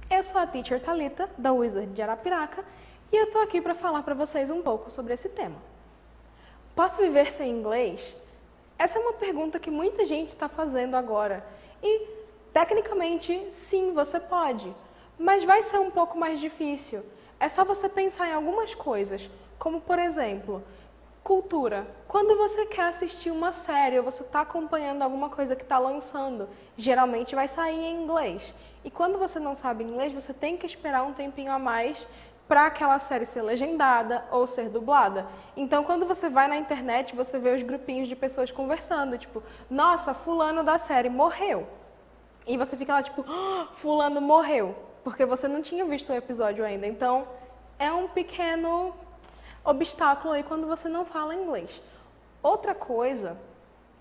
Eu sou a Teacher Thalita, da Wizard de Arapiraca, e eu tô aqui para falar para vocês um pouco sobre esse tema. Posso viver sem inglês? Essa é uma pergunta que muita gente está fazendo agora. E, tecnicamente, sim, você pode. Mas vai ser um pouco mais difícil. É só você pensar em algumas coisas, como, por exemplo, cultura. Quando você quer assistir uma série ou você está acompanhando alguma coisa que está lançando, geralmente vai sair em inglês. E quando você não sabe inglês, você tem que esperar um tempinho a mais para aquela série ser legendada ou ser dublada. Então, quando você vai na internet, você vê os grupinhos de pessoas conversando, tipo, nossa, fulano da série morreu. E você fica lá, tipo, oh, fulano morreu, porque você não tinha visto o episódio ainda. Então, é um pequeno obstáculo aí quando você não fala inglês. Outra coisa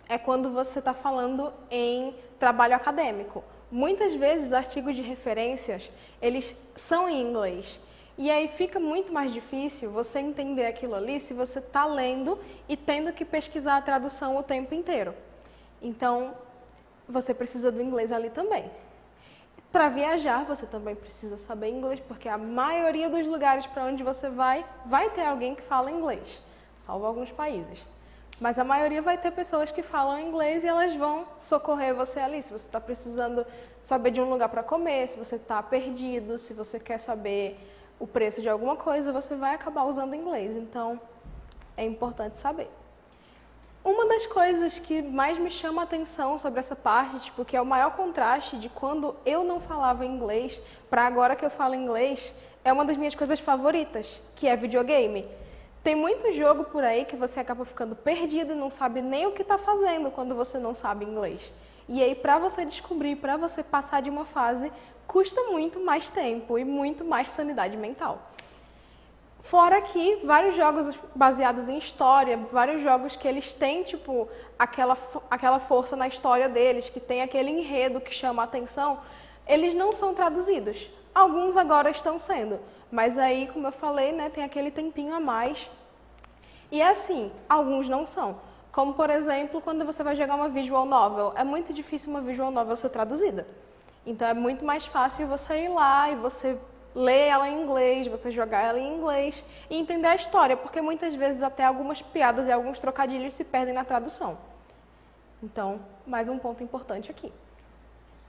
é quando você está falando em trabalho acadêmico. Muitas vezes, artigos de referências, eles são em inglês. E aí fica muito mais difícil você entender aquilo ali se você está lendo e tendo que pesquisar a tradução o tempo inteiro. Então, você precisa do inglês ali também. Para viajar, você também precisa saber inglês, porque a maioria dos lugares para onde você vai ter alguém que fala inglês, salvo alguns países. Mas a maioria vai ter pessoas que falam inglês e elas vão socorrer você ali. Se você está precisando saber de um lugar para comer, se você está perdido, se você quer saber o preço de alguma coisa, você vai acabar usando inglês. Então, é importante saber. Uma das coisas que mais me chama a atenção sobre essa parte, tipo, que é o maior contraste de quando eu não falava inglês para agora que eu falo inglês, é uma das minhas coisas favoritas, que é videogame. Tem muito jogo por aí que você acaba ficando perdido e não sabe nem o que está fazendo quando você não sabe inglês. E aí, para você descobrir, para você passar de uma fase, custa muito mais tempo e muito mais sanidade mental. Fora que vários jogos baseados em história, vários jogos que eles têm, tipo, aquela força na história deles, que tem aquele enredo que chama a atenção, eles não são traduzidos. Alguns agora estão sendo, mas aí, como eu falei, né, tem aquele tempinho a mais. E é assim, alguns não são. Como, por exemplo, quando você vai jogar uma visual novel, é muito difícil uma visual novel ser traduzida. Então é muito mais fácil você ir lá e você ler ela em inglês, você jogar ela em inglês e entender a história, porque muitas vezes até algumas piadas e alguns trocadilhos se perdem na tradução. Então, mais um ponto importante aqui.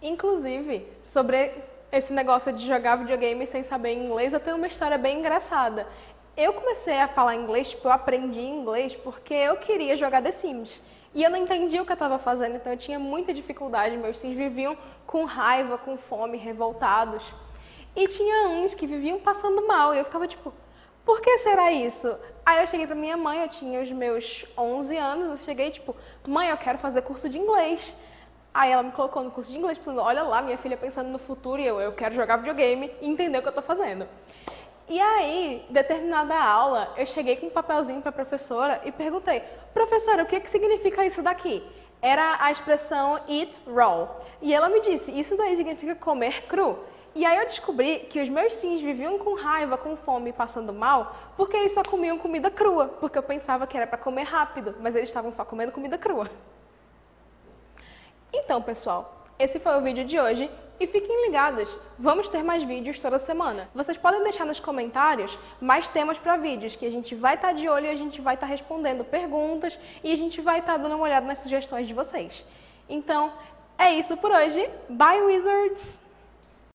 Inclusive, sobre esse negócio de jogar videogame sem saber inglês, eu tenho uma história bem engraçada. Eu comecei a falar inglês, tipo, eu aprendi inglês porque eu queria jogar The Sims. E eu não entendia o que eu estava fazendo, então eu tinha muita dificuldade. Meus Sims viviam com raiva, com fome, revoltados. E tinha uns que viviam passando mal, e eu ficava tipo, por que será isso? Aí eu cheguei pra minha mãe, eu tinha os meus 11 anos, eu cheguei tipo, mãe, eu quero fazer curso de inglês. Aí ela me colocou no curso de inglês, pensando, olha lá, minha filha pensando no futuro, e eu quero jogar videogame e entender o que eu tô fazendo. E aí, determinada aula, eu cheguei com um papelzinho pra professora e perguntei, professora, o que significa isso daqui? Era a expressão eat raw. E ela me disse, isso daí significa comer cru. E aí eu descobri que os meus sims viviam com raiva, com fome e passando mal, porque eles só comiam comida crua, porque eu pensava que era para comer rápido, mas eles estavam só comendo comida crua. Então, pessoal, esse foi o vídeo de hoje e fiquem ligados, vamos ter mais vídeos toda semana. Vocês podem deixar nos comentários mais temas para vídeos, que a gente vai estar de olho e a gente vai estar respondendo perguntas e a gente vai estar dando uma olhada nas sugestões de vocês. Então, é isso por hoje. Bye, Wizards!